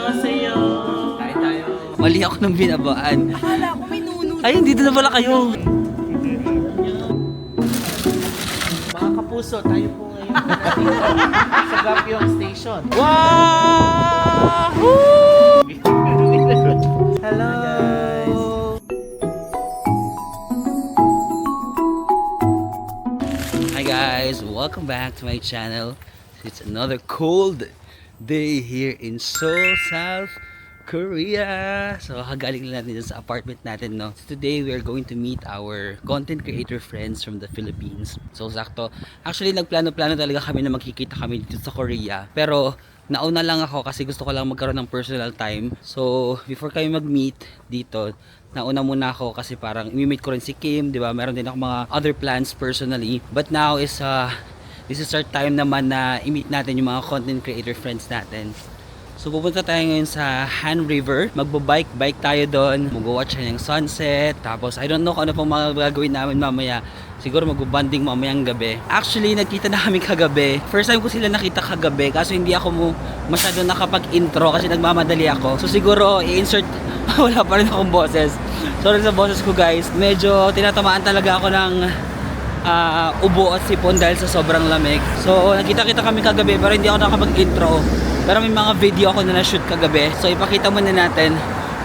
Annyeonghaseyo. Kain tayo. Mali ako ng binabaan. Akala ko may nunod. Ay, dito na pala kayo. Mga kapuso, tayo po ngayon sa Gapyong Station. Wow! Hello guys! Hi guys, welcome back to my channel. It's another cold day here in Seoul, South Korea. So kagaling lang natin dyan sa apartment natin, no? So, today we are going to meet our content creator friends from the Philippines. So sakto, actually nagplano-plano talaga kami na magkikita kami dito sa Korea. Pero nauna lang ako kasi gusto ko lang magkaroon ng personal time. So before kami mag-meet dito, nauna muna ako kasi parang i-meet ko rin si Kim, di ba? Meron din ako mga other plans personally. But now is this is our time naman na i-meet natin yung mga content creator friends natin. So pupunta tayo ngayon sa Han River. Magbo-bike tayo doon. Mag-watch ng sunset. Tapos I don't know kung ano pang mga gagawin namin mamaya. Siguro mag-bonding mamayang gabi. Actually, nagkita na kami kagabi. First time ko sila nakita kagabi. Kaso hindi ako masyado nakapag-intro kasi nagmamadali ako. So siguro i-insert wala pa rin akong boses. Sorry sa boses ko guys. Medyo tinatamaan talaga ako ng ubo at sipon dahil sa sobrang lamig. So nakita-kita kami kagabi pero hindi ako nakapag-intro. Pero may mga video ako na na-shoot kagabi. So ipakita muna natin.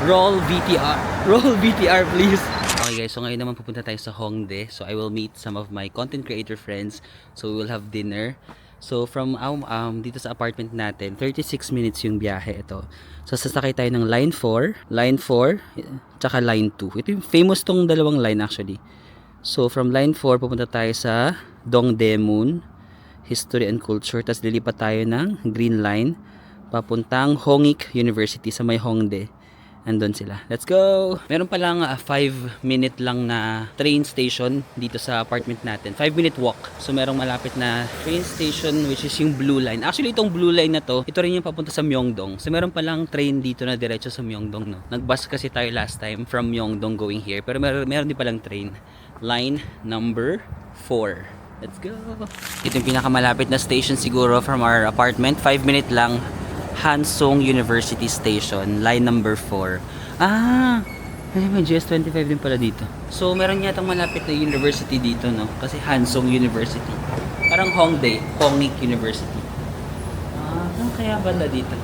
Roll VTR. Roll VTR please. Okay guys, so ngayon naman pupunta tayo sa Hongdae. So I will meet some of my content creator friends. So we will have dinner. So from dito sa apartment natin, 36 minutes yung biyahe ito. So sasakay tayo ng line 4, tsaka line 2. Ito yung famous tong dalawang line actually. So from line 4 pupunta tayo sa Dongdaemun, History and Culture. Tapos lilipat tayo ng Green Line papuntang Hongik University sa may Hongdae. Andun sila. Let's go! Meron palang 5-minute lang na train station dito sa apartment natin. 5-minute walk. So merong malapit na train station which is yung Blue Line. Actually itong Blue Line na to, ito rin yung papunta sa Myeongdong. So meron palang train dito na diretso sa Myeongdong, no? Nag-bus kasi tayo last time from Myeongdong going here. Pero meron din palang train. Line number 4. Let's go! Ito yung pinakamalapit na station siguro from our apartment. 5-minute lang. Hansong University Station, line number 4. May GS25 din pala dito. So, meron yatang malapit na university dito, no? Kasi Hansong University. Parang Hongdae, Hongik University. Ano kaya bala dito?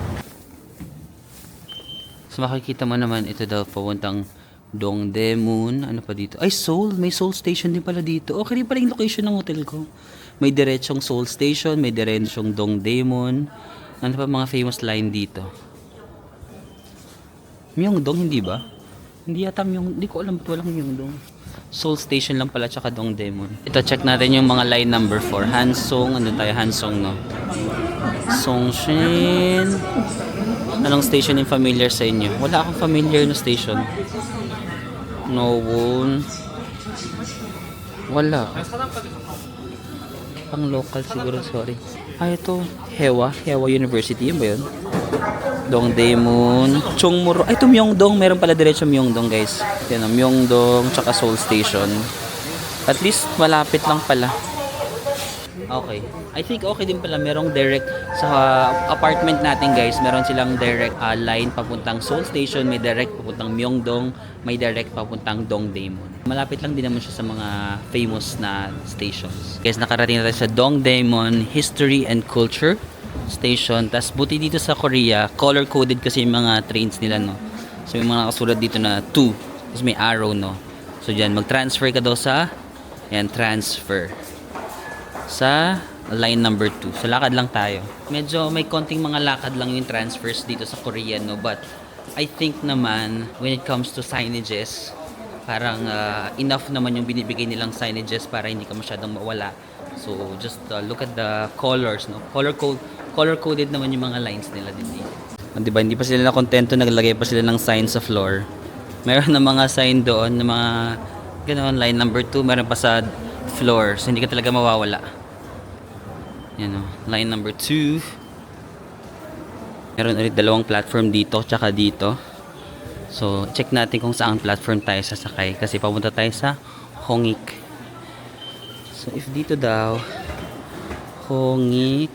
So, makikita mo naman, ito daw, papuntang Dongdaemun. Ano pa dito? Ay, Seoul. May Seoul Station din pala dito. Okay rin pala yung location ng hotel ko. May diretsong Seoul Station, may diretsong Dongdaemun. Ano pa mga famous line dito? Myeongdong, hindi ba? Hindi yata hindi ko alam ito, walang Myeongdong. Seoul Station lang pala, tsaka Dongdaemun. Ito, check natin yung mga line number 4. Hansong, ano tayo? Hansong, no? Songshin. Anong station yung familiar sa inyo? Wala akong familiar na station. Nowon. Wala. Pang local siguro, sorry. Ito, Hewa University, yun ba yun? Dongdaemun, Chungmuro. Ito Myeongdong, meron pala diretso Myeongdong guys. Yan o, Myeongdong, tsaka Seoul Station. At least malapit lang pala. Okay. I think okay din pala, merong direct sa apartment natin guys. Meron silang direct line papuntang Seoul Station, may direct papuntang Myeongdong, may direct papuntang Dongdaemun. Malapit lang din naman siya sa mga famous na stations. Guys, nakarating na tayo sa Dongdaemun History and Culture Station. Tas buti dito sa Korea, color-coded kasi yung mga trains nila, no? So yung mga nakasulat dito na 2, tapos may arrow, no? So dyan, mag-transfer ka daw sa transfer sa line number 2. So lakad lang tayo. Medyo may konting mga lakad lang yung transfers dito sa Korea, no? But I think naman when it comes to signages, parang enough naman yung binibigay nilang signages para hindi ka masyadong mawala. So just look at the colors, no? Color-coded naman yung mga lines nila din dito. Diba, hindi pa sila na kontento, naglagay pa sila ng sign sa floor. Meron na mga sign doon na mga ganoon, line number 2, meron pa sa floor. So hindi ka talaga mawawala. Yan o, line number 2. Meron ulit dalawang platform dito, tsaka dito. So check natin kung saan platform tayo sasakay kasi papunta tayo sa Hongik. So if dito daw Hongik,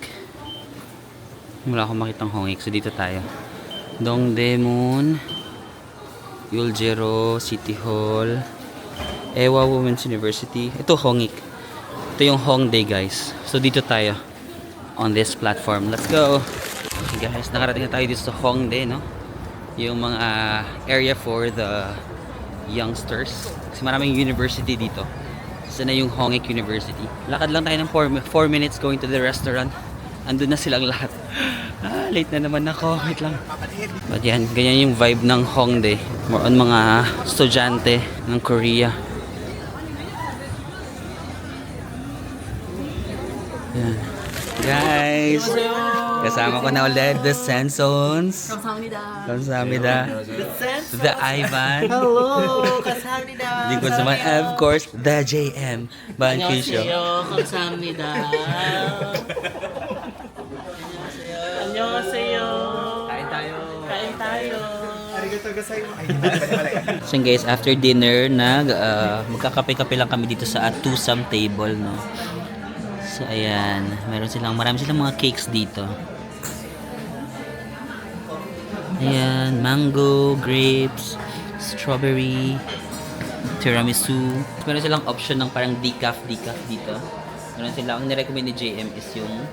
wala akong makitang Hongik, so dito tayo. Dongdaemun, Yuljiro City Hall, Ewa Women's University. Ito Hongik. Ito yung Hongdae guys. So dito tayo on this platform. Let's go. Okay guys, nakarating na tayo dito sa Hongdae, no? Yung mga area for the youngsters. Kasi maraming university dito. Isa na yung Hongik University. Lakad lang tayo ng 4 minutes going to the restaurant. Andun na silang lahat. Late na naman ako. Wait lang. But yan, ganyan yung vibe ng Hongdae. More on mga estudyante ng Korea. Yan. Guys, kasama ko na ulit the Sensons. Kamsahamnida. The Ivan. Hello! Kasamnida! Likod naman, of course, the JM. Bankisho. Kamsamnida! Annyeonghaseyo! Kain tayo! Kain tayo! So guys, after dinner, magkakape-kape lang kami dito sa Atusam table, no? So ayan, marami silang mga cakes dito. Ayan, mango, grapes, strawberry, tiramisu. Meron silang option ng parang decaf dito. Meron silang, ang nirecommend ni JM is yung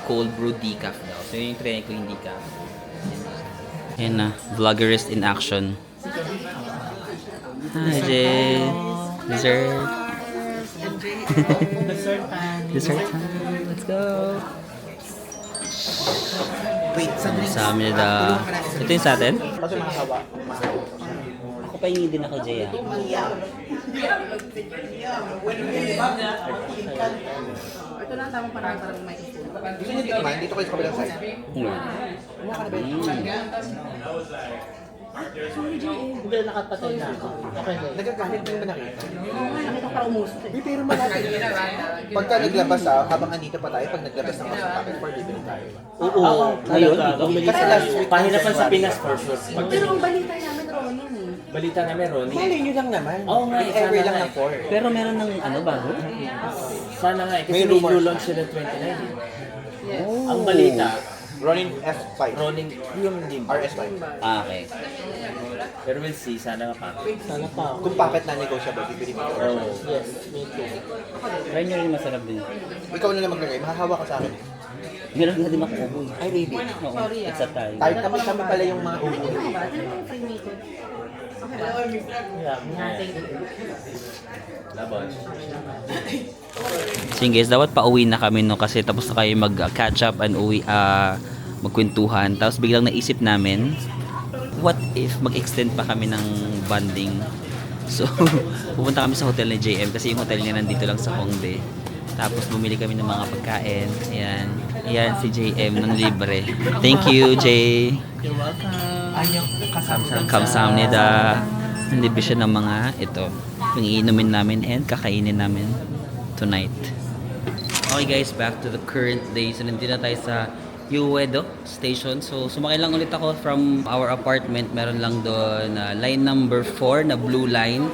cold brew decaf daw. So yun yung try ko yung decaf. Ayan na, vloggerist in action. Hi Jay! Dessert! Dessert time! Dessert time! Let's go! Wait, Sa amin na. Ito yung sa atin? Kasi makakawa. Ako pa yung din ako, Jay. Ito lang tamang panahon para may microphone. Gusto niyo tikman? Dito kayo sa kabilang side. Kumuha ka na ba yun? Hindi, nakapatay na ako. Okay. Nagagalit mo ba nakita? Oo nga, nakita ko para umusok eh. Pero malapit. Pagka naglabas habang andito pa tayo, pag naglabas ng mga packet for delivery tayo. Oo. Ngayon, Kasi last week, Pahirapan sa Pinas for sure. Pero ang balita namin, Ronin eh. Balita na meron. Malay nyo lang naman. Oo nga, If ever sana lang nga ng 4. Pero meron ng ano bago? Sana nga eh. Kasi May may rumors launch na. sila 29. Yes. Ang balita, Ronin F5. Ronin, yung din. RS5. Ah, okay. Pero we'll see, sana nga pa. Sana pa. Kung packet na negotiable, bibili mo. Oo. Yes, me too. Try nyo rin masarap din. Ikaw na lang maglagay. Mahahawa ka sa akin. Meron nga din makukuboy. Ay, really? Oo, Sorry, it's a time. Tayo kami pala yung mga ubo. Ano ba? Ano yung free makeup? Okay lang. Laban. So yun guys, dapat pauwi na kami no kasi tapos na kayo mag-catch up and magkwentuhan. Tapos biglang naisip namin, what if mag-extend pa kami ng bonding? So, pupunta kami sa hotel ni JM kasi yung hotel niya nandito lang sa Hongdae. Tapos bumili kami ng mga pagkain. Ayan. Ayan si JM ng libre. Thank you, Jay. You're welcome. Anyong Kamsahamnida. Nandito siya ng mga ito. Yung iinumin namin and kakainin namin tonight. Okay guys, back to the current day. So nandito na tayo sa Uedo Station. So sumakay lang ulit ako from our apartment. Meron lang doon line number 4 na blue line.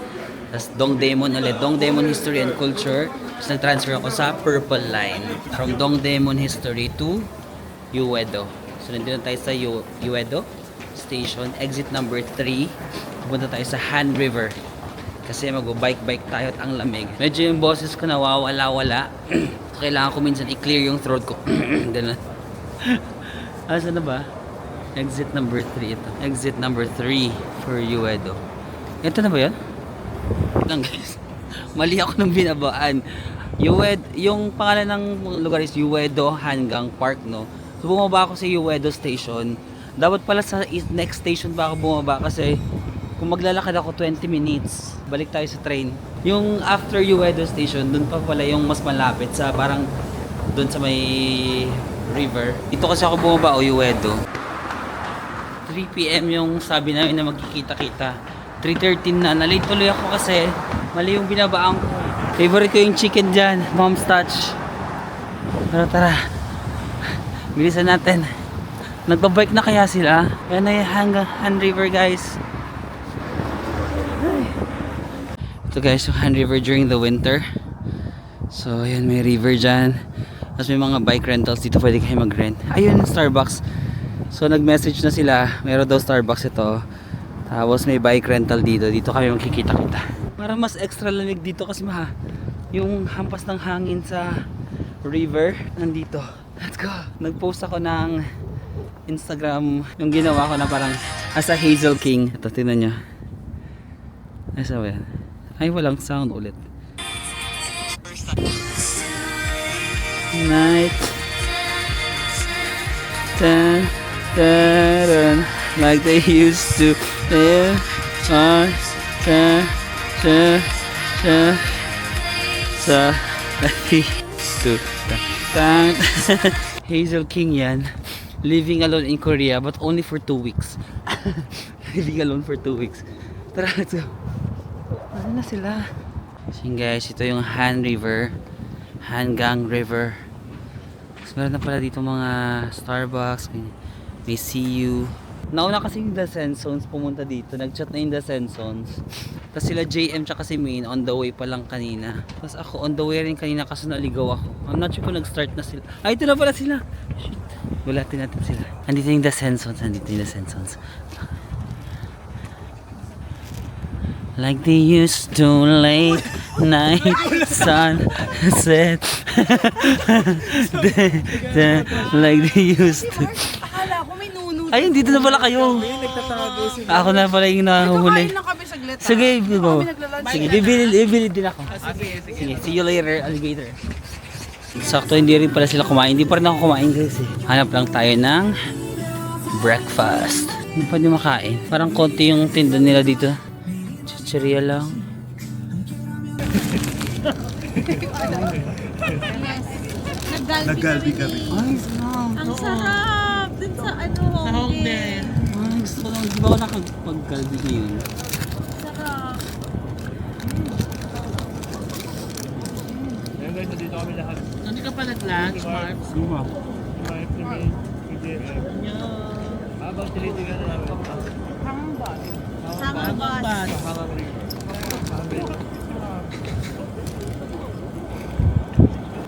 Tapos Dongdaemun ulit. Dongdaemun History and Culture. Tapos nag-transfer ako sa purple line. From Dongdaemun History to Uedo. So nandito na tayo sa Uedo Station. Exit number 3. Pupunta tayo sa Han River. Kasi mag-bike tayo at ang lamig. Medyo yung boses ko nawawala-wala. Kailangan ko minsan i-clear yung throat ko. Ganun. Asa na ba? Exit number 3 ito. Exit number 3 for Uedo. Ito na ba yan? Lang guys. Mali ako ng binabaan. Yung pangalan ng lugar is Uedo Hangang Park, no? So bumaba ako sa Uedo Station. Dapat pala sa next station pa ako bumaba kasi kung maglalakad ako 20 minutes, balik tayo sa train. Yung after Uedo Station, dun pa pala yung mas malapit sa parang dun sa may river. Dito kasi ako bumaba o Uedo. 3 PM yung sabi namin na magkikita-kita. 3:13 na. Nalate tuloy ako kasi mali yung binabaan ko. Favorite ko yung chicken dyan. Mom's Touch. Pero tara. Bilisan natin. Nagbabike na kaya sila? Yan na yung Han River guys. Ito guys, yung Han River during the winter. So, ayan, may river dyan. Tapos may mga bike rentals dito, pwede kayo mag-rent. Ayun, Starbucks. So nag-message na sila, meron daw Starbucks ito. Tapos may bike rental dito. Dito kami magkikita-kita. Para mas extra lamig dito kasi yung hampas ng hangin sa river nandito. Let's go. Nag-post ako ng Instagram yung ginawa ko na parang as a Hazel King. Ito, tingnan nyo. Ay, saan ba yan? Ay, walang sound ulit. Night. Dun, dun, dun, like they used to live on sa Hazel King yan. Living alone in Korea but only for 2 weeks. Living alone for 2 weeks. Tara, let's go. Ano na sila? So guys, ito yung Han River. Hangang River. So, meron na pala dito mga Starbucks. May CU. Nauna kasi yung The Sensons pumunta dito. Nag-chat na yung The Sensons. Tapos sila JM tsaka si Main on the way pa lang kanina. Tapos ako on the way rin kanina kasi naligaw ako. I'm not sure kung nag-start na sila. Ay, ito na pala sila. Shit. Gulatin natin sila. Andito yung The Sensons. Andito yung The Sensons. Like they used to late night sunset. Like they used to. Akala ko may nuno. Ayun, dito na pala kayo. Ako na pala yung nahuhuli. Kumain lang kami saglit. Sige, go. nagla-lunch. Sige, bibili din ako. Sige, see you later, alligator. Sakto, hindi rin pala sila kumain. Hindi pa rin ako kumain guys eh. Hanap lang tayo ng breakfast. Hindi pa din makain. Parang konti yung tinda nila dito. Chicheria lang. Naggalbi kami. Ay, sarap. Ang sarap. Dun sa ano, Sa Hongdae. Ay, gusto ko lang. Di ba ako nakapag-galbi ngayon? Sarap. Hindi ka pa nag-lunch, Mark? Ano Hangang bus.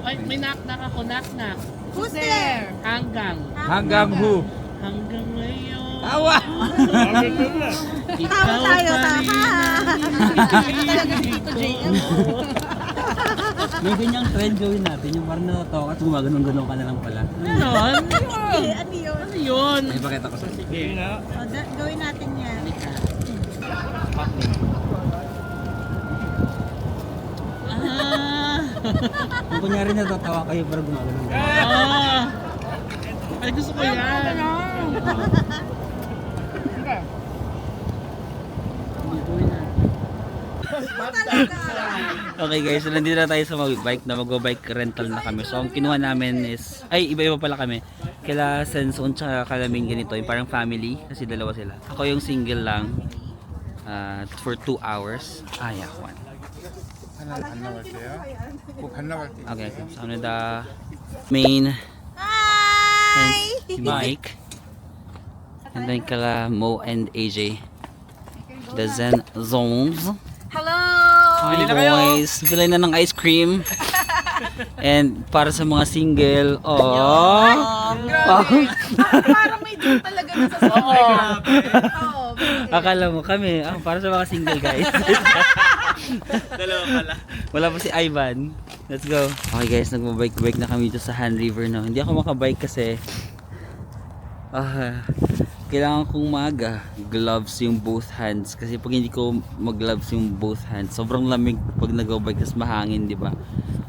Ay, may knock-knock ako, knock-knock. Who's there? Hanggang who? hanggang ngayon. Awa! Tawa tayo, tawa. Talaga si Tito JM. May ganyang trend gawin natin. Yung parang natatawa ka at gumaganong-ganon ka na lang pala. Meron? Ano yun? Ano yun? Ay, pakita ko sa Sige. O, gawin natin yan. Ah! Kung kunyari natatawa kayo parang gumaganon. Ah! Ay, gusto ko yan. Okay guys, so nandito na tayo sa bike na mag-bike rental na kami. So ang kinuha namin is, ay iba-iba pala kami. Kila Senson tsaka Kalaming ganito, yung parang family kasi dalawa sila. Ako yung single lang for 2 hours. Yeah, one. Okay, okay. So ano the main and si Mike. And then kala Mo and AJ. The Zen Zones. Hello! Hi boys, bilay na ng ice cream. And para sa mga single, Parang may joke talaga na sa song. Oo. akala mo kami, para sa mga single guys. Dalawa pala. Wala pa si Ivan. Let's go. Okay guys, nagmabike-bike na kami dito sa Han River na. Hindi ako makabike kasi kailangan kong gloves yung both hands kasi pag hindi ko mag-gloves yung both hands sobrang lamig pag nag-bike kasi mahangin, di ba?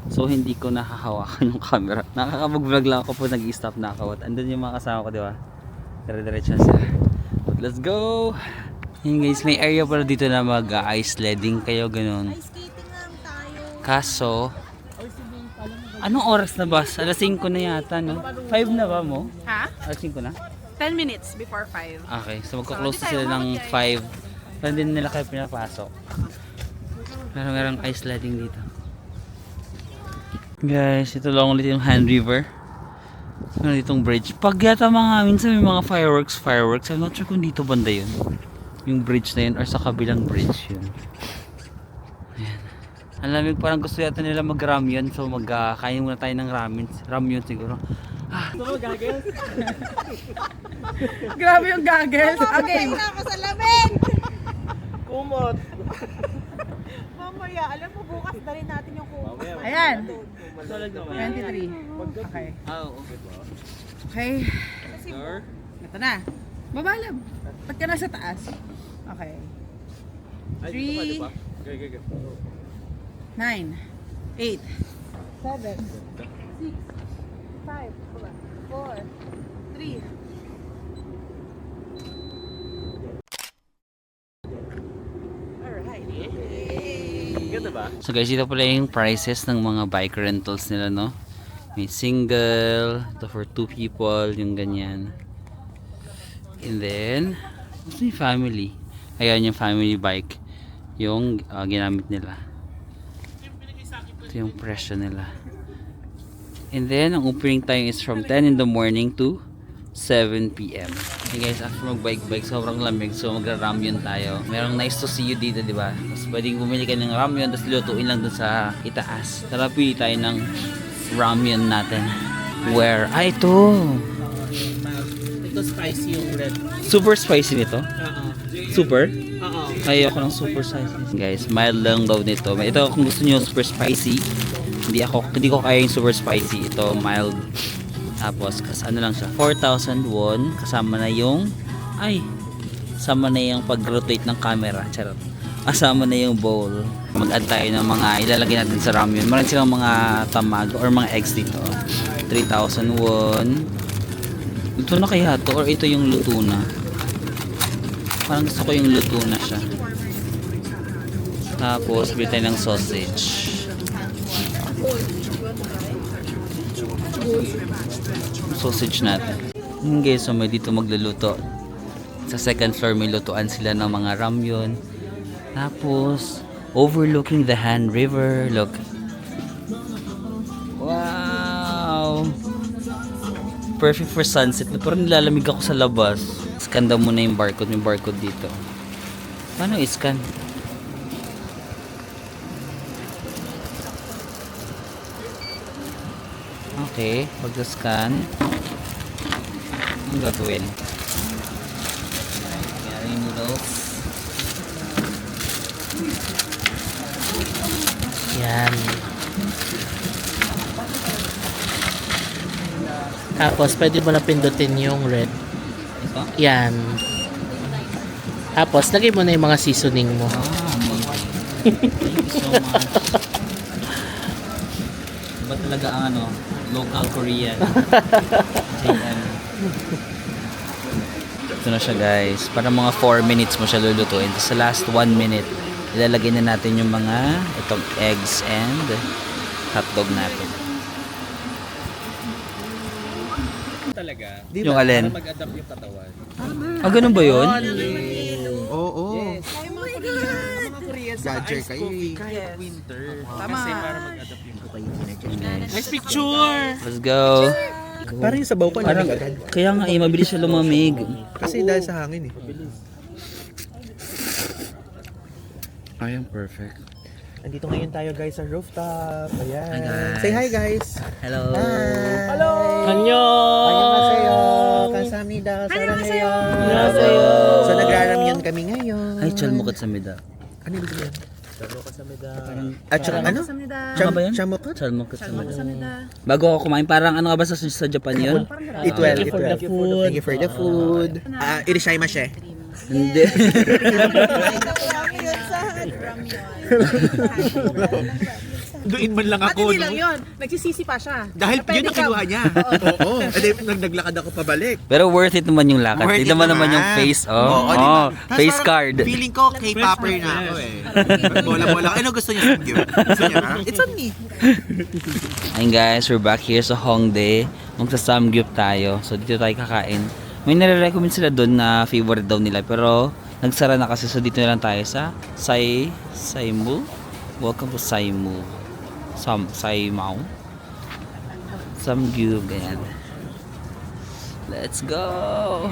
So hindi ko nakahawakan yung camera. Nakakapag-vlog lang ako pag nag-i-stop na ako. At andun yung mga kasama ko, di ba? Dire-diretso sila. But let's go. Yun guys, may area pala dito na mag-ice sledding kayo ganun. Ice skating lang tayo. Kaso anong oras na ba? Alas 5 na yata, no? 5 na ba mo? Ha? Alas 5 na? 10 minutes before 5. Okay, so magko-close na sila ng 5. Pero hindi nila kayo pinapasok. Pero merong ice sledding dito. Guys, ito lang ulit yung Han River. Meron ditong bridge. Pag yata minsan may mga fireworks. I'm not sure kung dito banda yun. Yung bridge na yun or sa kabilang bridge yun. Ayan. Ang lamig, parang gusto yata nila mag-ramyun. So kain muna tayo ng ramyun siguro. Grabe yung goggles. Okay. Kumot. Mamaya, alam mo bukas dalhin natin yung kumot. Ayan. Masalag naman. 23. Okay. Okay. Ito na. Babalab. Ba't ka nasa taas? Okay. 3, 9, 8, 7, 6, 5, 4, 3. Ganda ba? So guys, ito pala yung prices ng mga bike rentals nila, no? May single, ito for 2 people, yung ganyan. And then, ito yung family. Ayan yung family bike, yung ginamit nila. Ito yung presyo nila. And then, ang opening time is from 10 in the morning to 7 p.m. Hey guys, after mag-bike-bike, sobrang lamig. So, magra-ramyun tayo. Merong nice to see you dito, di ba? Tapos, pwedeng bumili ka ng ramyun, tapos lutuin lang dun sa itaas. Tara, pili tayo ng ramyun natin. Where? Ah, ito! Ito spicy yung red. Super spicy nito. Super? Oo. Ayoko ng super spicy. Guys, mild lang daw nito. Ito, kung gusto niyo super spicy, hindi ko kaya yung super spicy. Ito, mild. Tapos, ano lang siya, 4,000 won. Kasama na yung, kasama na yung pag-rotate ng camera. Charot. Kasama na yung bowl. Mag-add tayo ng mga ilalagay natin sa ramyun. Meron silang mga tamag or mga eggs dito. 3,000 won. Ito na kaya to or ito yung luto na? Parang gusto ko yung luto na siya. Tapos, bili tayo ng sausage. Sausage natin. Guys, so may dito magluluto. Sa second floor may lutuan sila ng mga ramyun. Tapos, overlooking the Han River. Look. Wow! Perfect for sunset. Pero nilalamig ako sa labas. Scan daw muna yung barcode. May barcode dito. Paano i-scan? Okay, pag-scan, ang gagawin? Ayan yung noodles. Yan. Tapos, pwede mo na pindutin yung red. Ito? Yan. Tapos, lagay mo na yung mga seasoning mo. Thank you so much. Iba talaga ang local Korean. JM. Ito na siya guys. Para mga 4 minutes mo siya lulutuin. Sa last 1 minute, ilalagay na natin yung mga itong eggs and hotdog natin. Talaga. Yung alin? Mag-adapt yung katawan. Ah, ganun ba yun? Oo. Korean Gadger kayo eh. kahit winter. Kasi para mag-adapt yung katawan. Nice picture! Let's go. Parang yung sabaw ko Parang, na agad. kaya nga mabilis siya lumamig. Kasi dahil sa hangin eh. Ayun, perfect. Andito ngayon tayo guys sa rooftop. Ayan. Hi, guys. Say hi guys. Hello. Hi. Hello! Kanyo! Annyeonghaseyo. Kamsahamnida. Sarangayo. Annyeonghaseyo. So nagraramyan kami ngayon. Ay, chalmukot sa mida. Ano ibig sabihin? Parang, Ano? Ano ba yan? Chamukot? Chalmukot sa mida. Bago ako kumain, parang ano nga ba sa Japan yun? Eat well, Thank you eat for well. the food. Thank you for the food. Irishaimasu. Hindi. Duin man lang At ako, hindi no? lang yun. Nagsisisi pa siya. Dahil Pwede yun ang ka- kinuha niya. Oo. Edi, naglakad ako pabalik. Pero worth it naman yung lakad. Worth Tignan it mo naman naman. yung face, Oo, oh. di ba? Oh, Tapos face parang card. Feeling ko K-popper na ako eh. Bola-bola. Ano gusto niya sa gift? Gusto niya ha? It's on me. Ayun guys, we're back here sa Hongdae. Magsa-samgyup tayo. So dito tayo kakain. May nare-recommend sila doon na favorite daw nila. Pero nagsara na kasi. So dito na lang tayo sa Saimu. Welcome to Saimu. Saimao. Samgyup. Ganyan. Let's go!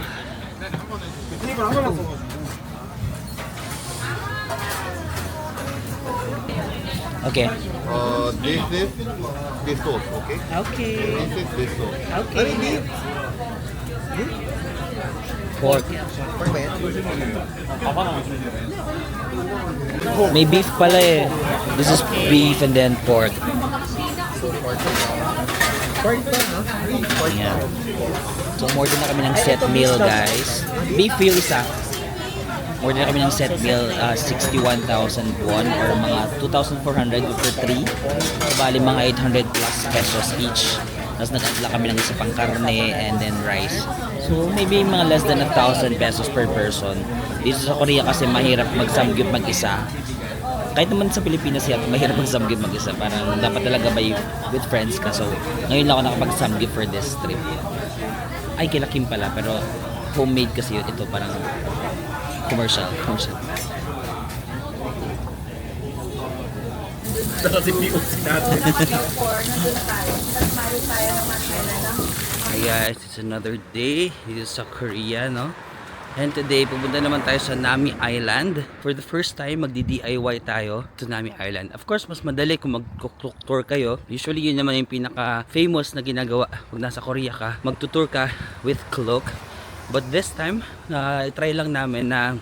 Okay. This is the sauce, okay? Okay. This is the sauce. Okay. Pork. May beef pala eh. This is beef and then pork. Yeah. So, order na kami ng set meal, guys. Beef yung isa. Order na kami ng set meal, 61,000 won or mga 2,400 for 3. So, bali mga 800 plus pesos each. Tapos nag-add lang kami ng isa pang karne and then rice. So, maybe mga less than 1,000 pesos per person. Dito sa Korea kasi mahirap mag-samgyup mag-isa. Kahit naman sa Pilipinas yan, mahirap mag-samgyup mag-isa. Parang dapat talaga by with friends ka. So, ngayon lang ako nakapag-samgyup for this trip. Ay, kila Kim pala. Pero homemade kasi yun. Ito parang commercial. Kasi POC natin. Hi guys, it's another day dito sa Korea, no? And today, pupunta naman tayo sa Nami Island. For the first time, magdi-DIY tayo to Nami Island. Of course, mas madali kung mag-tour kayo. Usually, yun naman yung pinaka-famous na ginagawa. Pag nasa Korea ka, mag-tour ka with Klook. But this time, try lang namin na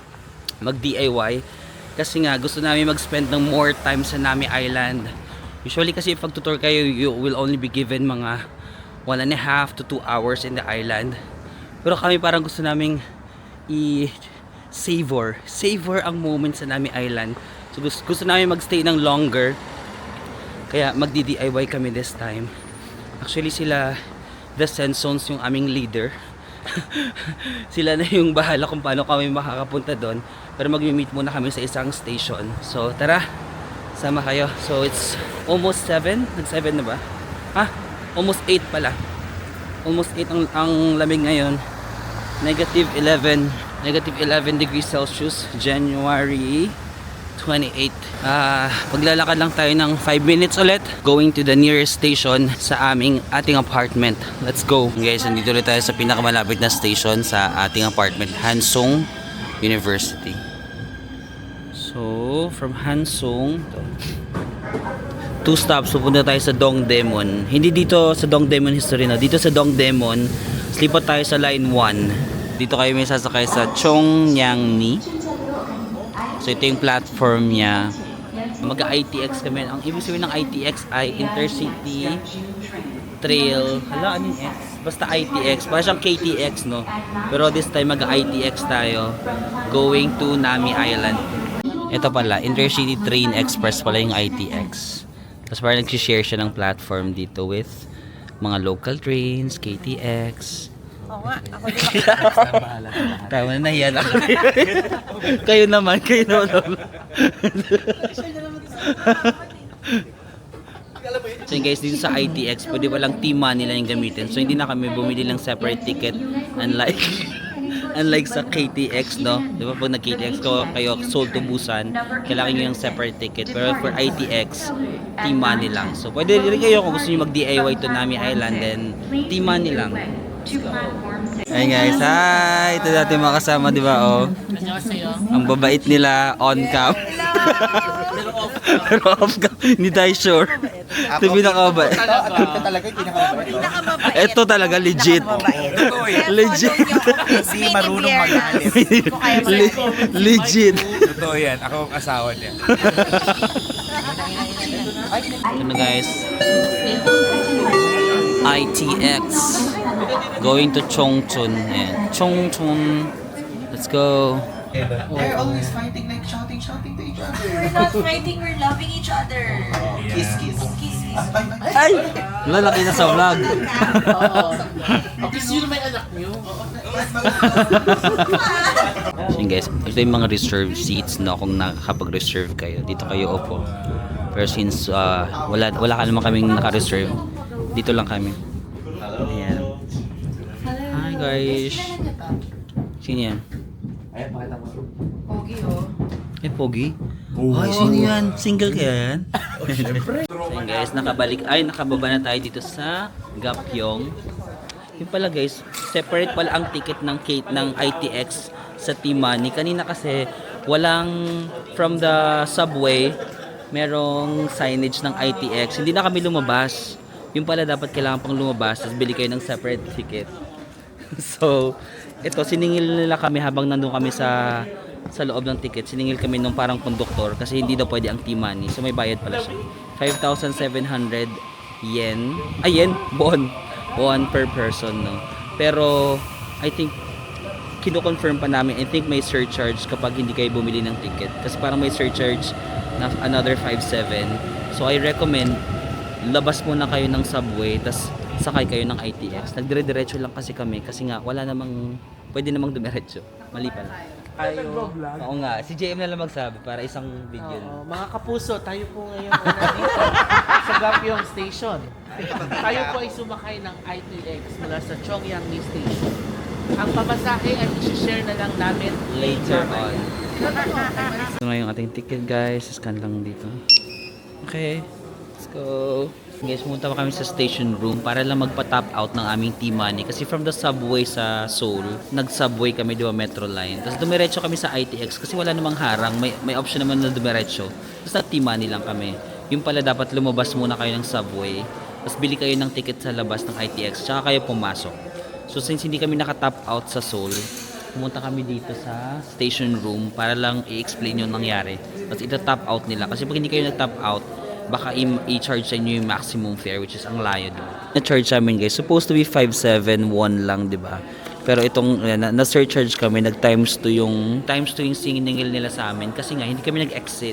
mag-DIY. Kasi nga, gusto namin mag-spend ng more time sa Nami Island. Usually kasi pag tutor kayo, you will only be given mga 1.5 to 2 hours in the island. Pero kami parang gusto naming savor ang moment sa Nami Island. So gusto namin magstay ng longer. Kaya magdi-DIY kami this time. Actually sila The Sensones yung aming leader. Sila na yung bahala kung paano kami makakapunta doon. Pero mag-meet muna kami sa isang station. So tara, sama kayo. So it's almost 7. Nag-7 na ba? Almost 8 pala. Almost 8 ang lamig ngayon. Negative 11 degrees Celsius, January 28. Paglalakad lang tayo ng 5 minutes ulit going to the nearest station sa ating apartment. Let's go. Guys, nandito ulit tayo sa pinakamalapit na station sa ating apartment, Hansung University. So, from Hansung 2 stops, pupunta tayo sa Dongdaemun. Hindi dito sa Dongdaemun History, no? Dito sa Dongdaemun, slipat tayo sa line 1. Dito kayo may sasakay sa Chongyangni. So ito yung platform niya. Mag-ITX kami. Ang ibig sabihin ng ITX ay Intercity Trail. Hala, anong X? Basta ITX. Parang siyang KTX, no? Pero this time mag-ITX tayo. Going to Nami Island. Ito pala, Intercity Train Express pala yung ITX. Tapos parang nag-share siya ng platform dito with mga local trains, KTX. Oo nga, ako din. Tama na, nahiyan ako. Kayo naman. So guys, dito sa ITX, pwede walang team money lang yung gamitin. So hindi na kami bumili ng separate ticket unlike sa KTX, no? Di ba pag nag-KTX kayo sold to Busan, kailangan nyo yung separate ticket. Pero for ITX, team money lang. So pwede rin kayo kung gusto nyo mag-DIY to Nami Island, then team money lang. Hey guys, hi! Ito natin mga kasama, di ba? Oh. Ang babait nila on cam. Pero off cam. Hindi tayo sure. Ito pinakabait. Ito talaga yung pinakamabait. Ito talaga legit. Legit. Hindi marunong magalit. Legit. Totoo yan. Ako ang asawa niya. Ano guys? ITX. Going to Chongchun. Ayan. Chongchun. Let's go. They're always fighting, like shouting to each other. We're not fighting, we're loving each other. Kiss, kiss. Kiss, kiss. Ay! Lalaki na sa vlog. Kasi yun may anak nyo. So yun guys, ito yung mga reserved seats, no? Kung nakakapag-reserve kayo, dito kayo upo. Pero since wala ka naman kaming naka-reserve, dito lang kami. Ayan. Hi guys. Sino yan? Pogi, oh. Eh, Pogi? Ay, sino yan? Single kaya yan? So yun guys, nakababa na tayo dito sa Gapyeong. Yung pala guys, separate pala ang ticket ng ITX sa Team Money. Kanina kasi walang from the subway merong signage ng ITX. Hindi na kami lumabas. Yung pala dapat kailangan pang lumabas, tapos bili kayo ng separate ticket. So, ito, siningil nila kami habang nandun kami sa loob ng ticket. Siningil kami nung parang konduktor kasi hindi daw pwede ang T-money. So, may bayad pala siya. 5,700 yen. Ay, yen? Bon. Bon per person, no? Pero, I think, kino-confirm pa namin, I think may surcharge kapag hindi kayo bumili ng ticket. Kasi parang may surcharge na another 5,700. So, I recommend, labas muna kayo ng subway, tas sakay kayo ng ITX. Nagdire-diretso lang kasi kami kasi nga wala namang pwede namang dumiretso. Mali pala. Tayo, Oo nga, si JM na lang magsabi para isang video. oo, mga kapuso, tayo po ngayon ay nandito sa Gapyong Station. Tayo po ay sumakay ng ITX mula sa Chongyangni Station. Ang pamasahe ay i-share na lang namin Later on. Ito na yung ating ticket guys. Scan lang dito. Okay. Let's go. Guys, pumunta pa kami sa station room para lang magpa-top out ng aming T-money. Kasi from the subway sa Seoul, nag-subway kami, diba, Metro Line. Tapos dumiretso kami sa ITX kasi wala namang harang. May option naman na dumiretso. Tapos nag-T-money lang kami. Yung pala dapat lumabas muna kayo ng subway. Tapos bili kayo ng ticket sa labas ng ITX. Tsaka kayo pumasok. So since hindi kami naka-top out sa Seoul, pumunta kami dito sa station room para lang i-explain yung nangyari. Tapos ita-top out nila. Kasi pag hindi kayo nag-top out, baka i-charge sa inyo yung maximum fare, which is ang layo doon. Na-charge namin guys, supposed to be 571 lang, di ba? Pero itong na-surcharge kami, nag-times 2 yung siningil nila sa amin kasi nga hindi kami nag-exit.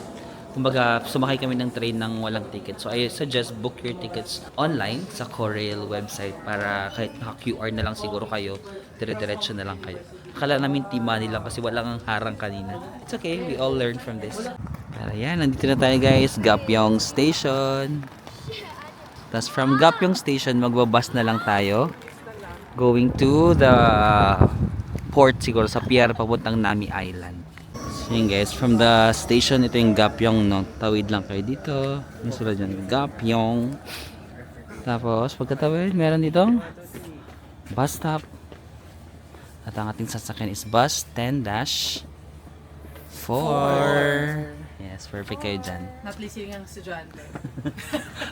Kumbaga, sumakay kami ng train ng walang ticket. So I suggest book your tickets online sa Korail website para kahit naka-QR na lang siguro kayo, dire-diretso na lang kayo. Akala namin T-money lang kasi walang harang kanina. It's okay, we all learn from this. Pero yan, nandito na tayo guys, Gapyong Station. Tapos from Gapyong Station, magbabas na lang tayo. Going to the port siguro, sa pier papuntang Nami Island. So yun guys, from the station, ito yung Gapyong, no? Tawid lang kayo dito. May sulat dyan, Gapyong. Tapos, pagkatawid, meron ditong bus stop. At ang ating sasakyan is bus 10-4. Yes, perfect kayo dyan. Not listening ang estudyante.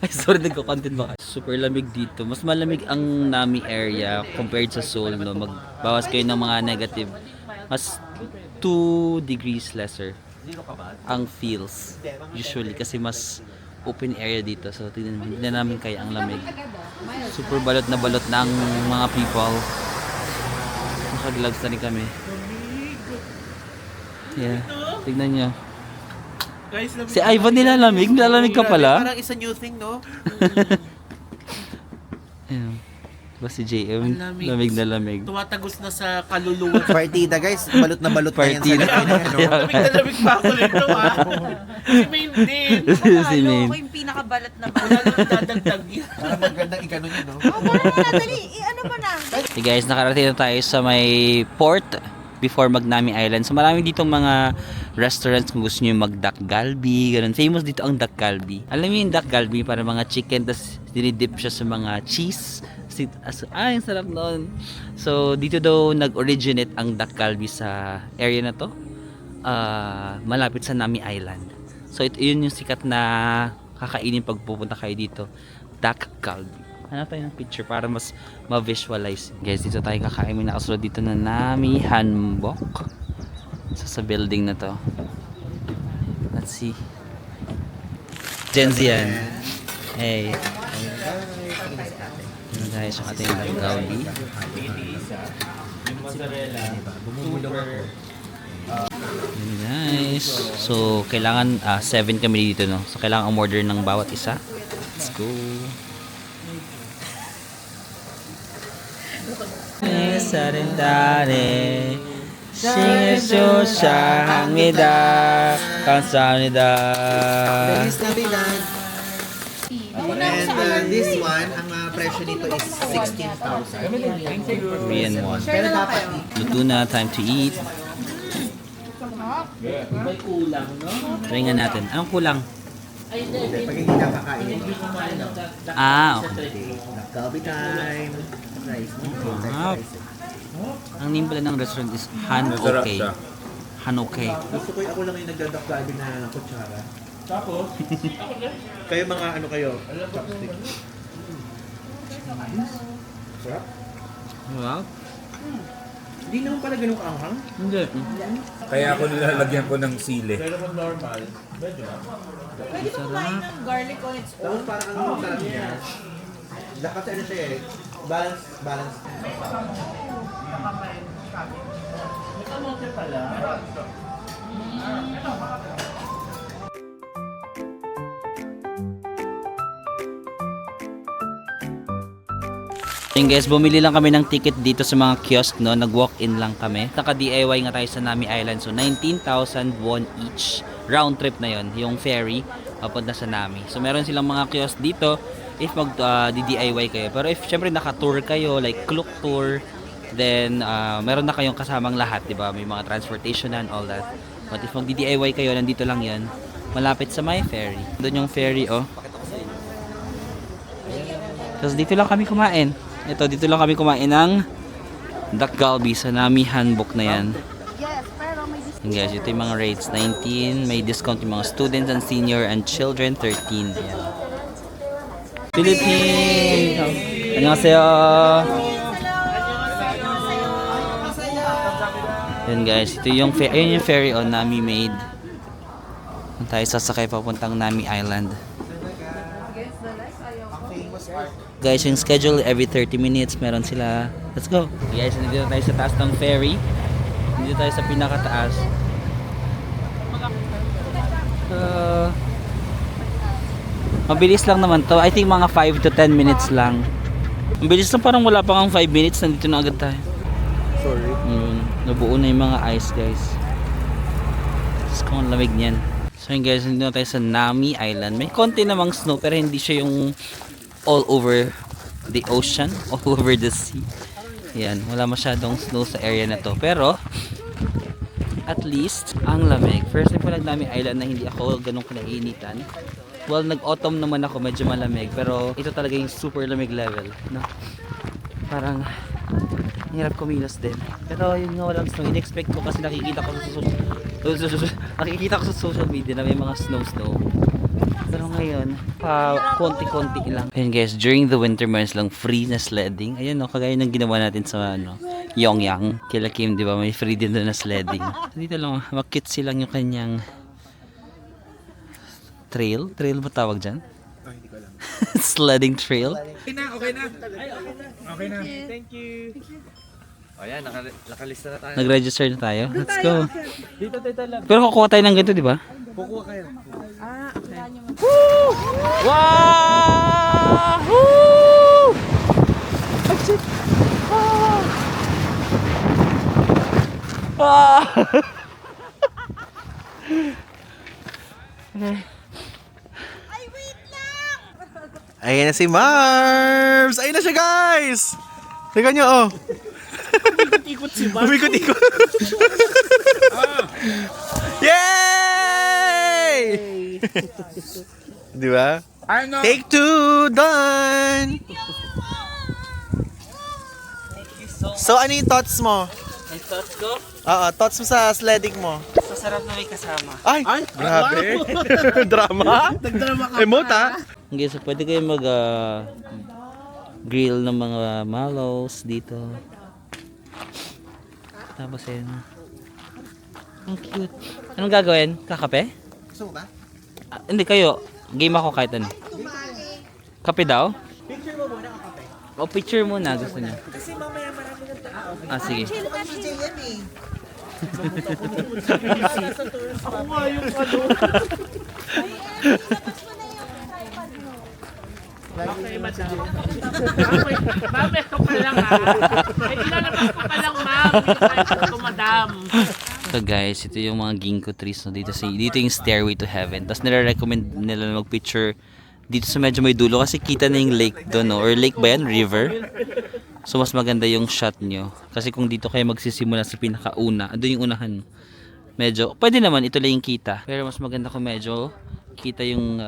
Ay, sorry, nagko-content ba kayo? Super lamig dito. Mas malamig ang Nami area compared sa Seoul, no? Magbawas kayo ng mga negative. Mas 2 degrees lesser ang feels usually kasi mas open area dito. So, hindi na namin kaya ang lamig. Super balot na ang mga people. Nakagloves na rin kami. Yeah, tignan nyo. Guys, Si Ivan nilalamig? Nilalamig ka pala? Parang isa new thing, no? Ayun. Ba si JM? Lamig. Lamig na lamig. Tumatagos na sa kaluluwa. Partida, guys. Balot na balot na yan sa Partida. gabi na yan, no? Lamig na lamig pa ako nito, ha? Si Main din. Si Main. Ako yung pinakabalat na Wala nang dadagdag yan. Parang magandang ikanon yun, no? Oh, gano'n na, dali. Ano mo na? Hey guys, nakarating na tayo sa may port before Nami Island. So maraming ditong mga restaurants kung gusto nyo mag-duck galbi, ganun. Famous dito ang duck galbi. Alam mo yung duck galbi, para mga chicken, tapos dinidip siya sa mga cheese. Ang sarap noon. So dito daw nag-originate ang duck galbi sa area na to. Malapit sa Nami Island. So yun yung sikat na kakainin pag pupunta kayo dito. Duck galbi. Hanap tayo ng picture para mas ma-visualize. Guys, dito tayo kakain. May nakasulod dito na Nami Hanbok. Sa building na to. Let's see. Gen Z yan. Hey. Ano guys, yung ating gaudi. Yun guys. So, kailangan 7 kami dito, no? So, kailangan umorder ng bawat isa. Let's go. 사랑다네 싱수샤합니다 감사합니다. Feliz Navidad! And this one, ang presyo nito is 16,000. Korean one. Pero dapat Luto na, time to eat. May kulang, no? Try nga natin. Anong kulang? Ay, hindi. pag hindi ka kakain. Hindi kumain ng duck. Okay. Coffee time! Rice. Wow. Ang name pala ng restaurant is Han Okay. Han Okay. Gusto ko ako lang yung nagdadakdabi na kutsara. Kayo mga ano kayo? Chopstick. Wow. Hindi naman pala ganun kaanghang. Hindi. Kaya ako nilalagyan ko ng sili. Pwede mo kumain ng garlic on its own. Tapos parang ang sarap niya. Kasi ano siya eh. Balance. Yung guys, bumili lang kami ng ticket dito sa mga kiosk, no? Nag-walk-in lang kami. Naka-DIY nga tayo sa Nami Island. So, 19,000 won each. Round trip na yon, yung ferry papunta sa Nami. So, meron silang mga kiosk dito if mag-DIY kayo. Pero if syempre naka-tour kayo, like Klook Tour, then meron na kayong kasamang lahat, di ba? May mga transportation and all that. But if mag-DIY kayo, nandito lang yon, malapit sa my ferry. Doon yung ferry, oh. Tapos dito lang kami kumain. Ito, dito lang kami kumain ng Dak Galbi sa Nami Handbook na yan. Yan guys, ito yung mga rates. 19, may discount yung mga students and senior and children, 13. Yan. Philippines! Annyeonghaseyo! Yan guys, ito yung, yung ferry on Nami made. Tayo sasakay papuntang Nami Island. Guys, yung schedule every 30 minutes meron sila. Let's go. Guys, nandito tayo sa taas ng ferry. Nandito tayo sa pinakataas. Mabilis lang naman to. I think mga 5 to 10 minutes lang. Mabilis lang, parang wala pa kang 5 minutes. Nandito na agad tayo. Sorry. Nabuo na yung mga ice, guys. Tapos kung lamig niyan. So yun guys, nandito tayo sa Nami Island. May konti namang snow pero hindi siya yung all over the ocean, all over the sea. Yan, wala masyadong snow sa area na to. Pero, at least, ang lamig. First time ko nag-Nami Island na hindi ako ganun kinainitan. Well, nag-autumn naman ako, medyo malamig. Pero, ito talaga yung super lamig level. No? Parang, hirap kumilos din. Pero, yun nga walang snow. In-expect ko kasi nakikita ko sa social media na may mga snow. Pero ngayon, konti-konti lang. Ayun guys, during the winter months lang free na sledding. Ayun no, kagaya ng ginawa natin sa Yongyang. Kila Kim, di ba? May free din doon na sledding. Dito lang, makitsi lang yung kanyang trail. Trail ba tawag dyan? Hindi ko alam. Sledding trail. Okay na. Thank you. O yan, nakalista na tayo. Nag-register na tayo. Let's go. Pero kukuha tayo ng ganito, di ba? Kukuha kayo. Wow! Woo! Ah! Ay, wait lang! Ayan na si Marbs! Ayan na siya guys! Tingnan nyo oh! Ikot si Mark. Umikot-ikot! Yay! Di ba? Take 2, done! So ano yung thoughts mo? Ang thoughts ko, Oo, thoughts mo sa sledding mo? masarap na may kasama. Ay! Grabe! Drama? Nagdrama ka. Emote ha? Okay, so pwede kayo mag grill ng mga mallows dito. Tapos yun. Ang cute. Anong gagawin? Kakape? Gusto mo ba? Hindi kayo. Game ako kahit ano. Kape daw? Picture mo muna ang kape. O picture muna gusto niya. Kasi mamaya marami ng tao. Ah, sige. Chill na chill yan eh. Ako nga yung ano. Okay, madam. Okay, ma'am, ito ka lang ha. Ay, ilalabas ko ka lang, ma'am. Ito, madam. So guys, ito yung mga ginkgo trees no, dito yung Stairway to Heaven. Tapos nire-recommend nila na mag-picture dito sa medyo may dulo kasi kita na yung lake doon, no? Or lake ba yan? River? So mas maganda yung shot nyo. Kasi kung dito kayo magsisimula sa pinakauna, doon yung unahan. Medyo, pwede naman, ito lang yung kita. Pero mas maganda kung medyo kita yung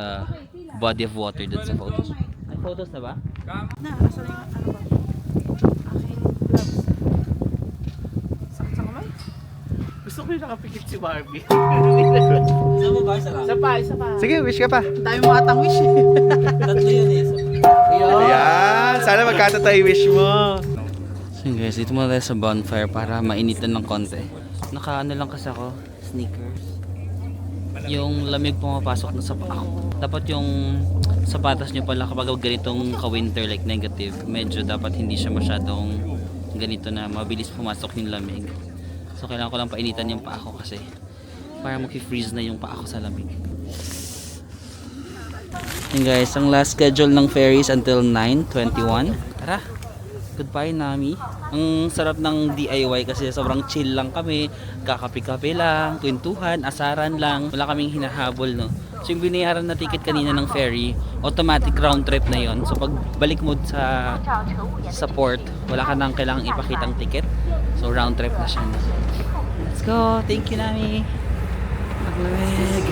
body of water doon sa photos. Ay, photos na ba? Na, asa na yung ano ba? Aking gloves. Sakit sa kamay? Gusto ko yung nakapikit si Barbie. Saan mo ba? Sarap. Isa pa. Sige, wish ka pa. Dami mo atang wish eh. Tatlo yun eh. Ayan, sana magkatotay wish mo. So guys, dito muna tayo sa bonfire para mainitan ng konti. Naka ano lang kasi ako, sneakers. Yung lamig pumapasok na sa paa ko. Dapat yung sapatos nyo pala kapag ganitong ka-winter like negative, medyo dapat hindi siya masyadong ganito na mabilis pumasok yung lamig. So kailangan ko lang painitan yung paa ko kasi para mag-freeze na yung paa ko sa lamig. Yun guys, ang last schedule ng ferries until 9:21. Tara! Goodbye, Nami. Ang sarap ng DIY kasi sobrang chill lang kami. Kakape-kape lang, kwentuhan, asaran lang. Wala kaming hinahabol, no? So yung binayaran na ticket kanina ng ferry, automatic round trip na yon. So pag balik mo sa port, wala ka nang kailangang ipakitang ticket. So round trip na siya. No? Let's go! Thank you, Nami! Maglamig!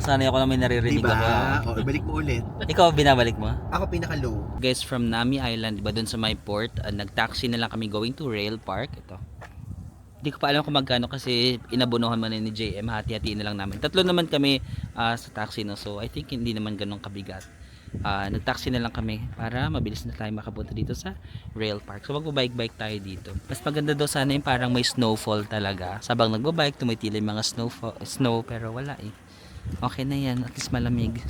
Sana ako na may naririnig Diba? ako. O, balik mo ulit. Ikaw, binabalik mo? Ako pinaka-low. Guys, from Nami Island, diba dun sa my port, nag-taxi na lang kami going to Rail Park. Ito. Hindi ko pa alam kung magkano kasi inabunuhan man ni JM, hati-hatiin na lang namin. Tatlo naman kami sa taxi, no? So I think hindi naman ganun kabigat. Nag-taxi na lang kami para mabilis na tayo makapunta dito sa Rail Park. So magbabike-bike tayo dito. Mas maganda daw sana yung parang may snowfall talaga. Sabang nagbabike, tumitili yung mga snow pero wala eh. Okay na yan, at least malamig.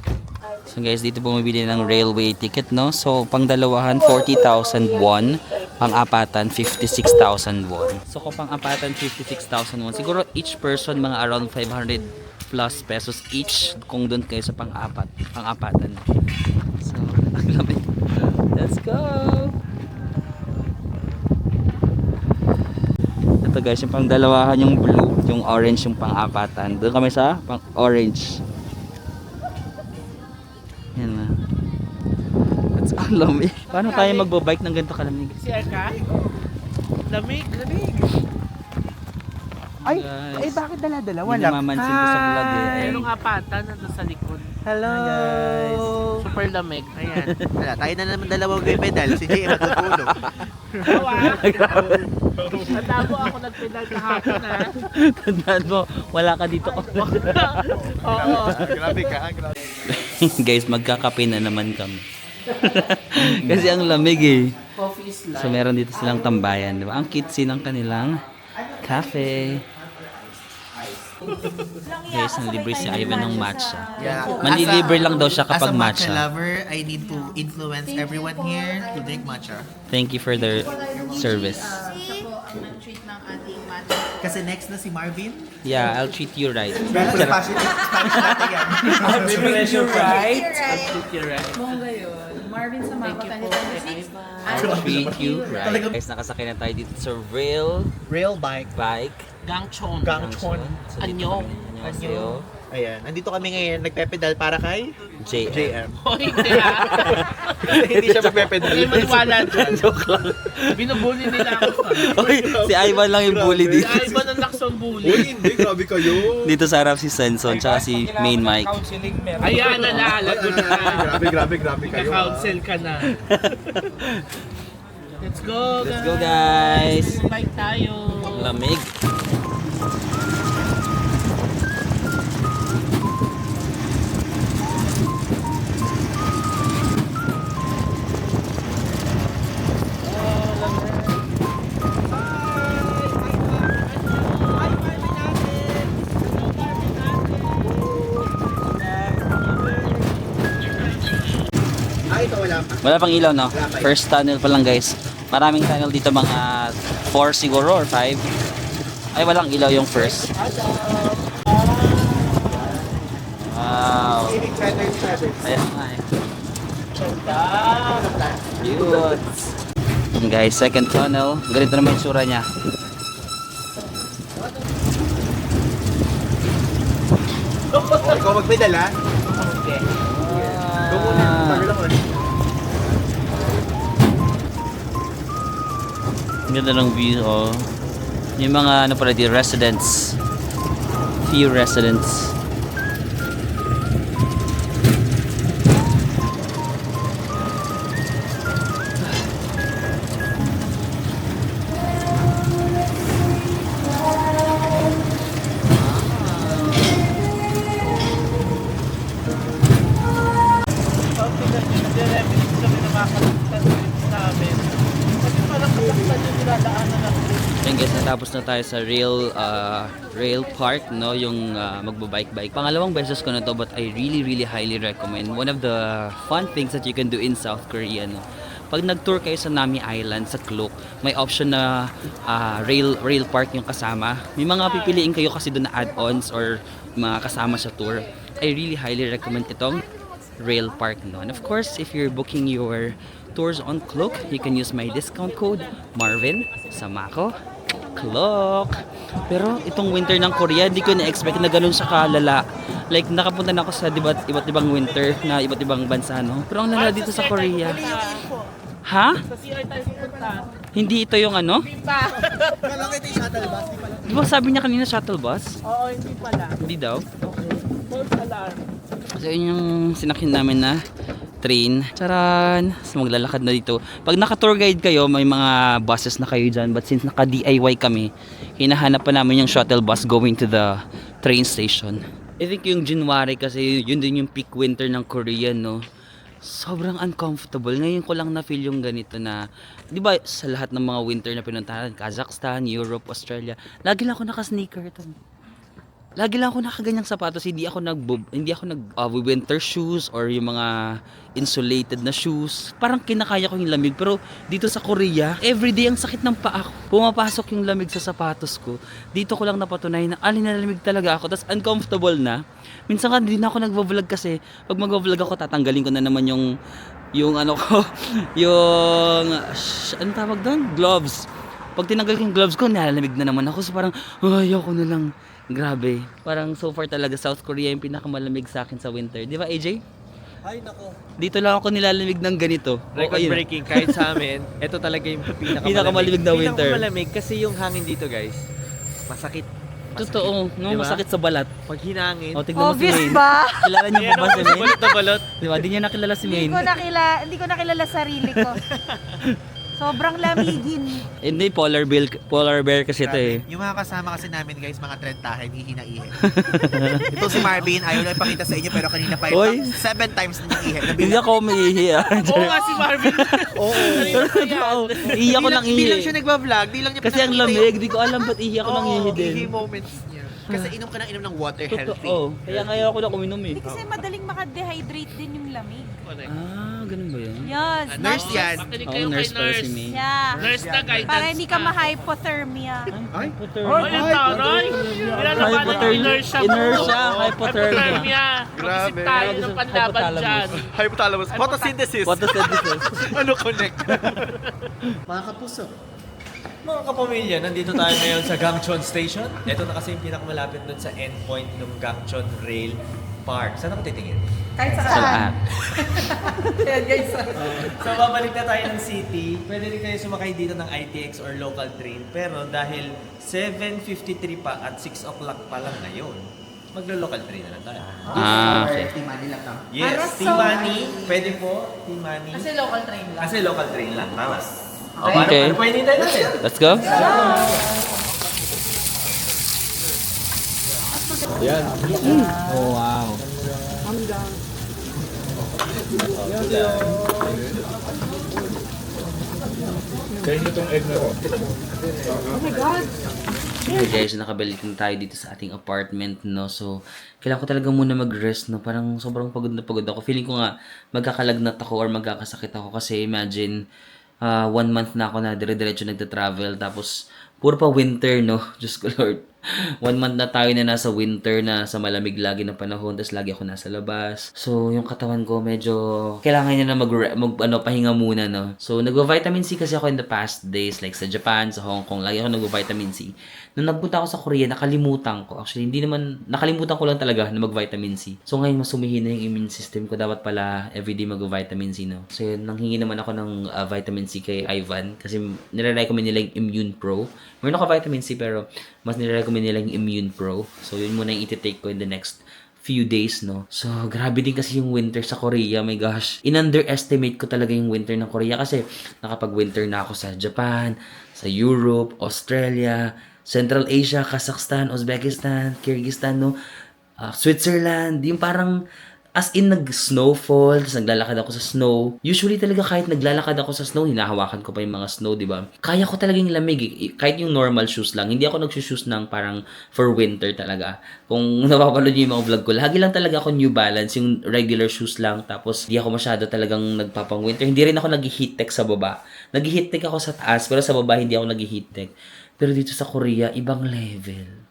So guys, dito bumibili ng railway ticket, no? So pang dalawahan 40,000 won, pang apatan 56,000 won. So kung pang apatan 56,000 won, siguro each person mga around 500 plus pesos each kung doon kayo sa pang apatan. So ang lamig. Let's go. Ito guys, yung pang dalawahan yung blue, yung orange yung pang apatan. Doon kami sa pang orange. Yan na. That's all lamig. Paano tayo magbabike ng ganito kalamig? Si Eka? Lamig. Ay, Guys, bakit dala-dala? hindi namamansin ko sa vlog eh. Merong apatan nandun sa likod. Hello! guys. Super lamig. Ayan. Wala, tayo na naman dalawang pedal. Si JM matutulog. Natabo ako nagpedal kahapon ha. Tandaan mo, wala ka dito. Oo. Grabe ka, grabe. Guys, magkakape na naman kami. Kasi ang lamig eh. Coffee is life. So meron dito silang tambayan, di ba? Ang kitsi ng kanilang cafe. Guys, nalibre si Ivan ng matcha. Yeah. Manlilibre lang daw siya kapag As a matcha matcha. lover, I need to influence everyone here to drink matcha. Thank you for their service. Siya po ang nag-treat ng ating matcha. Kasi next na si Marvin. Yeah, I'll treat you right. Spanish natin yan. You're right. Right. You're right. Bongga yun. Marvin sa mga Thank you po. Treat you right. Guys, nakasakay na tayo dito sa Rail bike. bike. Gangchon. Gangchon. So, dito Anyo. kami. Annyeonghaseyo. Ayan, andito kami ngayon, nagpe-pedal para kay JM. JM. Hoy, hindi ah. Hindi siya magpe-pedal. Hindi maniwala dyan. Binubuli nila ako. Okay, si Ivan lang yung bully dito. Ay, ba ng Lacson bully? Hindi, grabe kayo. Dito sa harap si Senson, tsaka si Main Mike. Ayan, nalalago na. Grabe kayo. Naka-counsel ka na. Let's go, Let's go guys! Bike tayo. Lamig. Ay, ito wala pa. Wala pang ilaw, no? First tunnel pa lang, guys. Maraming tunnel dito, mga 4 siguro or 5. Ay, walang ilaw yung first. Wow. Ayan nga eh. Cute. Yun, guys, second tunnel. Ganito naman yung sura niya. Oh, ikaw magpedal ha? Okay. Go muna. Tagal ako. Ang ganda ng view, oh. Yung mga, ano pala dito, residents. Few residents. tapos na tayo sa rail park, no, yung magbabike-bike. Pangalawang beses ko na to, but I really highly recommend. One of the fun things that you can do in South Korea, no. Pag nag-tour kayo sa Nami Island, sa Kluk, may option na rail park yung kasama. May mga pipiliin kayo kasi doon na add-ons or mga kasama sa tour. I really highly recommend itong rail park, no. And of course, if you're booking your tours on Klook, you can use my discount code Marvin Samako Klook. Pero itong winter ng Korea, hindi ko na-expect na ganun siya kalala. Like nakapunta na ako sa iba't ibang winter na iba't ibang bansa, no. Pero ang lala dito sa Korea. Ha? Sa CR tayo pupunta. Hindi ito yung ano? Di ba sabi niya kanina shuttle bus? Oo, hindi pala. Hindi daw. Okay. False alarm. So yun yung sinakyan namin na train. Charan! So maglalakad na dito. Pag naka-tour guide kayo, may mga buses na kayo dyan. But since naka-DIY kami, hinahanap pa namin yung shuttle bus going to the train station. I think yung January kasi yun din yung peak winter ng Korea, no? Sobrang uncomfortable. Ngayon ko lang na-feel yung ganito na, di ba sa lahat ng mga winter na pinuntahan, Kazakhstan, Europe, Australia, lagi lang ako naka-sneaker ito. Lagi lang ako nakaganyang sapatos, hindi ako nag winter shoes or yung mga insulated na shoes. Parang kinakaya ko yung lamig, pero dito sa Korea, everyday ang sakit ng paa ko. Pumapasok yung lamig sa sapatos ko. Dito ko lang napatunay na alinalamig talaga ako, tas uncomfortable na. Minsan nga hindi na ako nagvo-vlog kasi pag magvo-vlog ako, tatanggalin ko na naman yung ano ko, ano tawag doon? Gloves. Pag tinanggal ko yung gloves ko, nilalamig na naman ako. So parang, ayoko na lang. Grabe. Parang so far talaga South Korea yung pinakamalamig sa akin sa winter. Di ba, AJ? Ay, nako. Dito lang ako nilalamig ng ganito. Record Ayun. breaking kahit sa amin. Ito talaga yung Pinakamalamig na winter. Pinakamalamig kasi yung hangin dito, guys. Masakit. Totoo. No, Diba? masakit sa balat. Pag hinangin. O, tignan mo si Obvious Maine. ba? Kilala niyo Ayan, ba si Maine? balot na balot. Di ba? Di niya nakilala si Hindi Maine. ko nakilala sarili ko. Sobrang lamigin. Hindi, polar bear kasi ito eh. Yung mga kasama kasi namin guys, mga trentahin, hihina-ihi. Ito si Marvin, ayaw na ipakita sa inyo pero kanina pa Oy. 7 times na ihi. Hindi ako umiihi ah. Oo nga si Marvin. Iiyak ko ng Di lang ihi. siya nagba-vlog, di lang niya Kasi ang pinakita lamig, di ko alam ba't ihi ako ng ihi din. Ihi moments niya. Kasi inom ka ng inom ng water, healthy. Totoo. Kaya ngayon ako lang uminom eh. Hindi kasi madaling makadehydrate din yung lamig. Ah, ganun ba yun? Yes. Nurse yan. Makinig Oo, kayo kay nurse pala si nurse. May. Yeah. Nurse na guidance. Para hindi ka ma-hypothermia. Ay, ang taray. Nilalabanan yung inertia mo. Inertia, hypothermia. Mag-isip tayo ng panlaban dyan. Hypothalamus. Photosynthesis. Photosynthesis. Ano connect? Mga kapuso. Mga kapamilya, nandito tayo ngayon sa Gangchon Station. Ito na kasi yung pinakamalapit dun sa endpoint ng Gangchon Rail Park. Saan ako titingin? Kahit Sa saan. lahat. Ayan guys. So babalik na tayo ng city. Pwede rin kayo sumakay dito ng ITX or local train. Pero dahil 7:53 pa at 6 o'clock pa lang ngayon, maglo-local train na lang tayo. Ah, okay. Yes, Timani. Pwede po, Timani. Kasi local train lang. Kasi local train lang. Tama. Okay. Ano pwede tayo natin? Let's go. Oh, wow. Okay guys, nakabalik na tayo dito sa ating apartment, no? So, kailangan ko talaga muna mag-rest, no? Parang sobrang pagod na pagod ako. Feeling ko nga, magkakalagnat ako or magkakasakit ako kasi imagine, 1 month na ako na dire-diretso nagta-travel. Tapos, puro pa winter, no? Diyos ko Lord. 1 month na tayo na nasa winter na sa malamig lagi na panahon. Tapos lagi ako nasa labas. So, yung katawan ko medyo kailangan niya na pahinga muna, no? So, nag-vitamin C kasi ako in the past days. Like sa Japan, sa Hong Kong. Lagi ako nag-vitamin C. Nung nagpunta ako sa Korea, nakalimutan ko. Actually, nakalimutan ko lang talaga na mag-vitamin C. So, ngayon mas humihina yung immune system ko. Dapat pala everyday mag-vitamin C, no? So, yun, nanghingi naman ako ng vitamin C kay Ivan. Kasi nire-recommend nila yung Immune Pro. Meron ako vitamin C pero mas nire-recommend nila yung Immune Pro. So, yun muna yung iti-take ko in the next few days, no? So, grabe din kasi yung winter sa Korea. My gosh. In-underestimate ko talaga yung winter ng Korea kasi nakapag-winter na ako sa Japan, sa Europe, Australia, Central Asia, Kazakhstan, Uzbekistan, Kyrgyzstan, no? Switzerland. Yung parang As in, nag-snowfall, tapos naglalakad ako sa snow. Usually talaga kahit naglalakad ako sa snow, hinahawakan ko pa yung mga snow, di ba? Kaya ko talaga yung lamig. Kahit yung normal shoes lang. Hindi ako nagsushoes ng parang for winter talaga. Kung napapanood niyo yung mga vlog ko, lagi lang talaga ako New Balance, yung regular shoes lang. Tapos, hindi ako masyado talagang nagpapang winter. Hindi rin ako nag-heat tech sa baba. Nag-heat tech ako sa taas, pero sa baba hindi ako nag-heat tech. Pero dito sa Korea, ibang level.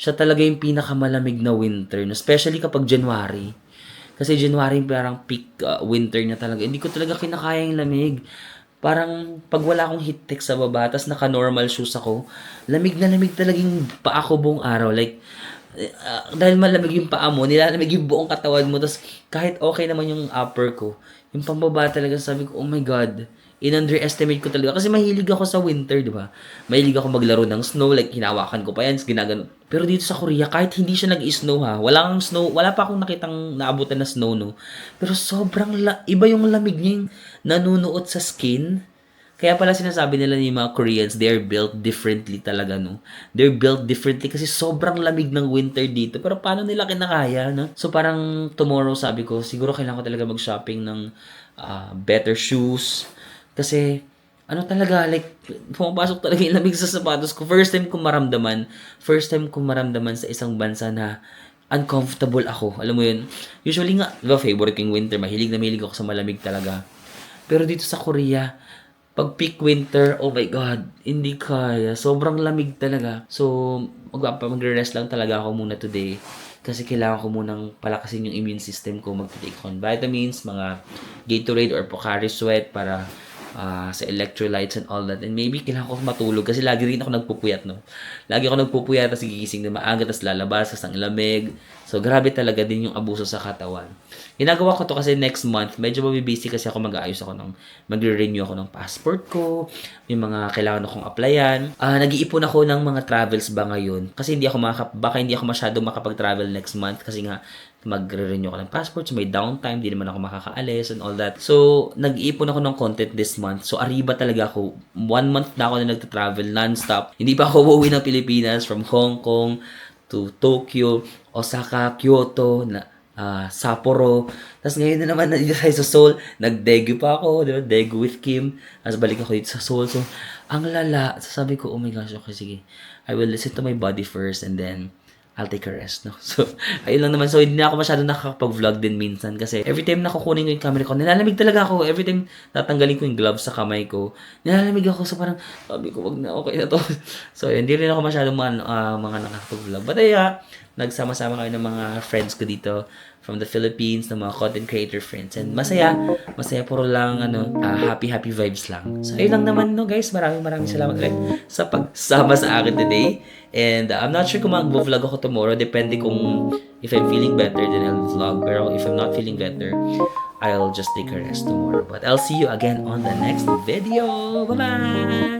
Siya talaga yung pinakamalamig na winter, especially kapag January. Kasi January parang peak winter niya talaga. Hindi ko talaga kinakaya yung lamig. Parang pag wala akong heat tech sa baba, tas naka-normal shoes ako, lamig na lamig talaga yung paa ko buong araw. Like, dahil malamig yung paa mo, nilalamig yung buong katawan mo. Tas kahit okay naman yung upper ko, yung pambaba talaga sabi ko, oh my God, in-underestimate ko talaga. Kasi mahilig ako sa winter, di ba? Mahilig ako maglaro ng snow, like hinawakan ko pa yan, ginagano. Pero dito sa Korea, kahit hindi siya nag-snow ha, walang snow, wala pa akong nakitang naabutan na snow, no? Pero sobrang, iba yung lamig niya, yung nanunuot sa skin. Kaya pala sinasabi nila ni mga Koreans, they're built differently talaga, no? They're built differently kasi sobrang lamig ng winter dito. Pero paano nila kinakaya, no? So parang tomorrow, sabi ko, siguro kailangan ko talaga mag-shopping ng better shoes. Kasi, ano talaga, like, pumapasok talaga yung lamig sa sapatos ko. First time kong maramdaman sa isang bansa na uncomfortable ako. Alam mo yun? Usually nga, diba, favorite ko yung winter. Mahilig ako sa malamig talaga. Pero dito sa Korea, pag peak winter, oh my God, hindi kaya. Sobrang lamig talaga. So, magre-rest lang talaga ako muna today. Kasi kailangan ko munang palakasin yung immune system ko. Mag-take on vitamins, mga Gatorade or Pocari Sweat para sa electrolytes and all that. And maybe kailangan ko matulog kasi lagi rin ako nagpupuyat, no? Lagi ako nagpupuyat, tapos gigising na maaga, tapos lalabas, tapos ang lamig. So, grabe talaga din yung abuso sa katawan. Ginagawa ko to kasi next month, medyo mabibusy kasi ako mag-aayos ako magre-renew ako ng passport ko, may mga kailangan akong applyan. Nag-iipon ako ng mga travels ba ngayon? Kasi baka hindi ako masyado makapag-travel next month kasi nga, magre-renew ako ng passport, so may downtime, di naman ako makakaalis and all that. So, nag-iipon ako ng content this month. So, ariba talaga ako. 1 month na ako na nagta-travel non-stop. Hindi pa ako uuwi ng Pilipinas from Hong Kong to Tokyo, Osaka, Kyoto, Sapporo. Tapos ngayon na naman nandito tayo sa Seoul. Nag-Daegu pa ako, di ba? Daegu with Kim. Tapos balik ako dito sa Seoul. So, ang lala. So, sabi ko, oh my gosh, okay, sige. I will listen to my body first and then I'll take a rest, no? So, ayun lang naman. So, hindi na ako masyado nakakapag-vlog din minsan kasi every time na kukunin ko yung camera ko, nilalamig talaga ako. Every time tatanggalin ko yung gloves sa kamay ko, nilalamig ako. So, parang, sabi ko, wag na, okay na to. So, hindi rin ako masyado mga nakakapag-vlog. But, nagsama-sama kami ng mga friends ko dito from the Philippines, ng mga content creator friends. And masaya, puro lang, happy vibes lang. So, ayun lang naman, no, guys. Maraming salamat ulit sa pagsama sa akin today. And I'm not sure kung mag-vlog ako tomorrow. Depende kung if I'm feeling better, then I'll vlog. Pero if I'm not feeling better, I'll just take a rest tomorrow. But I'll see you again on the next video. Bye-bye!